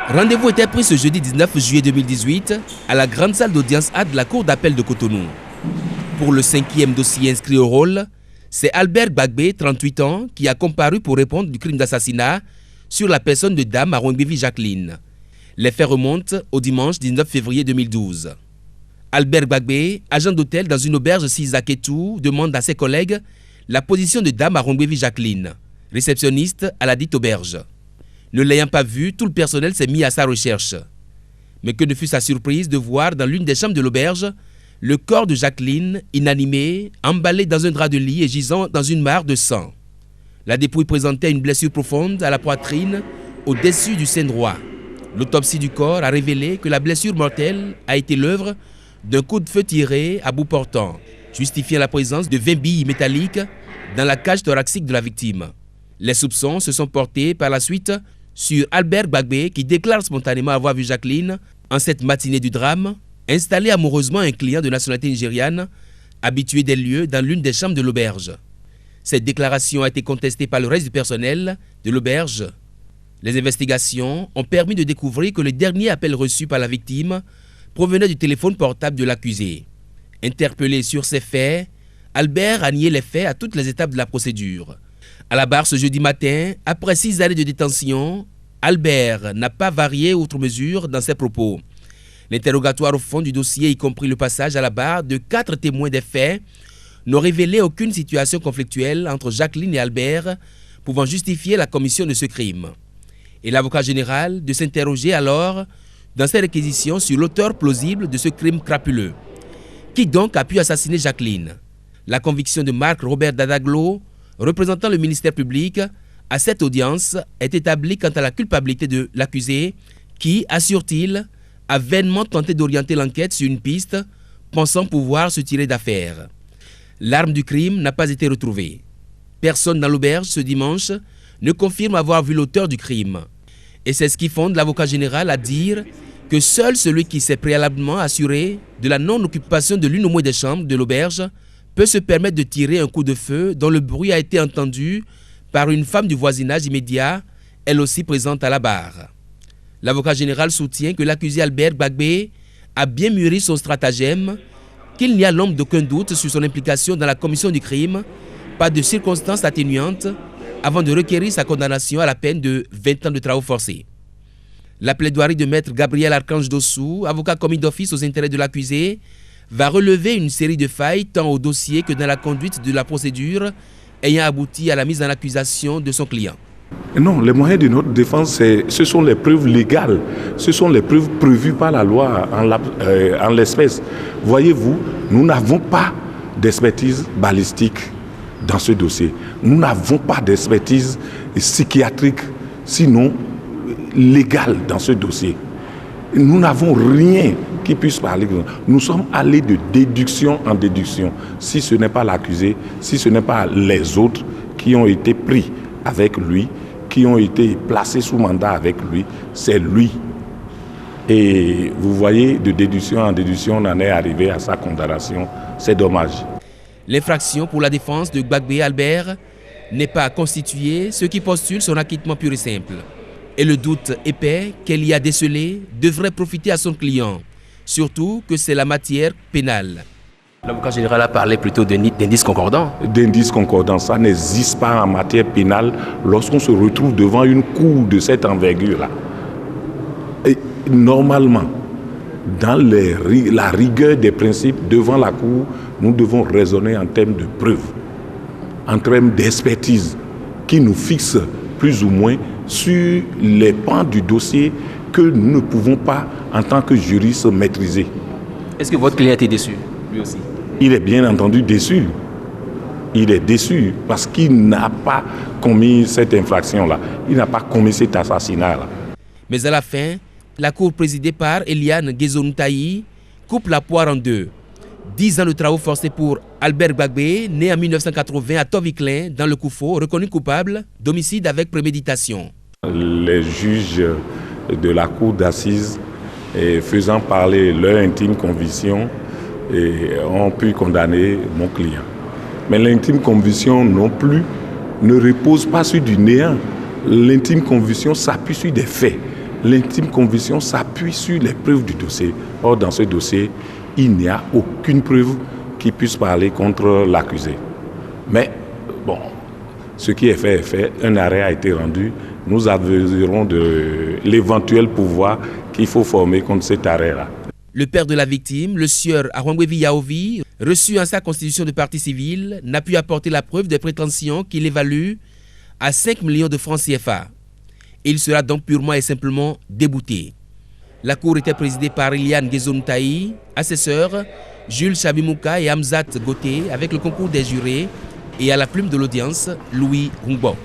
Rendez-vous était pris ce jeudi 19 juillet 2018 à la grande salle d'audience A de la Cour d'appel de Cotonou. Pour le 5e dossier inscrit au rôle, c'est Albert Gbagbe, 38 ans, qui a comparu pour répondre du crime d'assassinat sur la personne de Dame Arongbevi Jacqueline. Les faits remontent au dimanche 19 février 2012. Albert Gbagbe, agent d'hôtel dans une auberge à Ketou, demande à ses collègues la position de Dame Arongbevi Jacqueline, réceptionniste à la dite auberge. Ne l'ayant pas vu, tout le personnel s'est mis à sa recherche. Mais que ne fut sa surprise de voir dans l'une des chambres de l'auberge le corps de Jacqueline, inanimé, emballé dans un drap de lit et gisant dans une mare de sang. La dépouille présentait une blessure profonde à la poitrine, au-dessus du sein droit. L'autopsie du corps a révélé que la blessure mortelle a été l'œuvre d'un coup de feu tiré à bout portant, justifiant la présence de 20 billes métalliques dans la cage thoracique de la victime. Les soupçons se sont portés par la suite sur Albert Gbagbe qui déclare spontanément avoir vu Jacqueline en cette matinée du drame, installer amoureusement un client de nationalité nigériane, habitué des lieux dans l'une des chambres de l'auberge. Cette déclaration a été contestée par le reste du personnel de l'auberge. Les investigations ont permis de découvrir que le dernier appel reçu par la victime provenait du téléphone portable de l'accusé. Interpellé sur ces faits, Albert a nié les faits à toutes les étapes de la procédure. À la barre ce jeudi matin, après 6 années de détention, Albert n'a pas varié outre mesure dans ses propos. L'interrogatoire au fond du dossier, y compris le passage à la barre de 4 témoins des faits, n'ont révélé aucune situation conflictuelle entre Jacqueline et Albert pouvant justifier la commission de ce crime. Et l'avocat général de s'interroger alors dans ses réquisitions sur l'auteur plausible de ce crime crapuleux. Qui donc a pu assassiner Jacqueline? La conviction de Marc Robert Dadaglo, représentant le ministère public, à cette audience est établie quant à la culpabilité de l'accusé qui, assure-t-il, a vainement tenté d'orienter l'enquête sur une piste, pensant pouvoir se tirer d'affaire. L'arme du crime n'a pas été retrouvée. Personne dans l'auberge ce dimanche ne confirme avoir vu l'auteur du crime. Et c'est ce qui fonde l'avocat général à dire que seul celui qui s'est préalablement assuré de la non-occupation de l'une au moins des chambres de l'auberge peut se permettre de tirer un coup de feu dont le bruit a été entendu par une femme du voisinage immédiat, elle aussi présente à la barre. L'avocat général soutient que l'accusé Albert Gbagbe a bien mûri son stratagème, qu'il n'y a l'ombre d'aucun doute sur son implication dans la commission du crime, pas de circonstances atténuantes, avant de requérir sa condamnation à la peine de 20 ans de travaux forcés. La plaidoirie de maître Gabriel Archange Dossou, avocat commis d'office aux intérêts de l'accusé, va relever une série de failles tant au dossier que dans la conduite de la procédure ayant abouti à la mise en accusation de son client. Non, les moyens de notre défense, ce sont les preuves légales, ce sont les preuves prévues par la loi en l'espèce. Voyez-vous, nous n'avons pas d'expertise balistique dans ce dossier. Nous n'avons pas d'expertise psychiatrique, sinon légale dans ce dossier. Nous n'avons rien qui puisse parler. Nous sommes allés de déduction en déduction. Si ce n'est pas l'accusé, si ce n'est pas les autres qui ont été pris avec lui, qui ont été placés sous mandat avec lui, c'est lui. Et vous voyez, de déduction en déduction, on en est arrivé à sa condamnation. C'est dommage. L'infraction pour la défense de Gbagbe Albert n'est pas constituée, ce qui postule son acquittement pur et simple. Et le doute épais qu'elle y a décelé devrait profiter à son client, surtout que c'est la matière pénale. L'avocat général a parlé plutôt d'indices concordants. D'indices concordants, ça n'existe pas en matière pénale lorsqu'on se retrouve devant une cour de cette envergure-là. Et normalement, dans la rigueur des principes devant la cour, nous devons raisonner en termes de preuves, en termes d'expertise qui nous fixe plus ou moins sur les pans du dossier que nous ne pouvons pas, en tant que juristes, maîtriser. Est-ce que votre client était déçu, lui aussi? Il est bien entendu déçu. Il est déçu parce qu'il n'a pas commis cette infraction-là. Il n'a pas commis cet assassinat-là. Mais à la fin, la cour présidée par Eliane Guézonoutaï coupe la poire en deux. 10 ans de travaux forcés pour Albert Gbagbe, né en 1980 à Toviklen, dans le Koufo, reconnu coupable d'homicide avec préméditation. Les juges de la cour d'assises, faisant parler leur intime conviction, ont pu condamner mon client. Mais l'intime conviction non plus ne repose pas sur du néant. L'intime conviction s'appuie sur des faits. l'intime conviction s'appuie sur les preuves du dossier. Or, dans ce dossier, il n'y a aucune preuve qui puisse parler contre l'accusé. Mais, bon, ce qui est fait, un arrêt a été rendu. Nous aviserons de l'éventuel pouvoir qu'il faut former contre cet arrêt-là. Le père de la victime, le sieur Arwangwevi Yaovi, reçu en sa constitution de partie civile, n'a pu apporter la preuve des prétentions qu'il évalue à 5 millions de francs CFA. Il sera donc purement et simplement débouté. La cour était présidée par Iliane Gezontaï, assesseur, Jules Chabimouka et Hamzat Goté, avec le concours des jurés, et à la plume de l'audience, Louis Hungbo.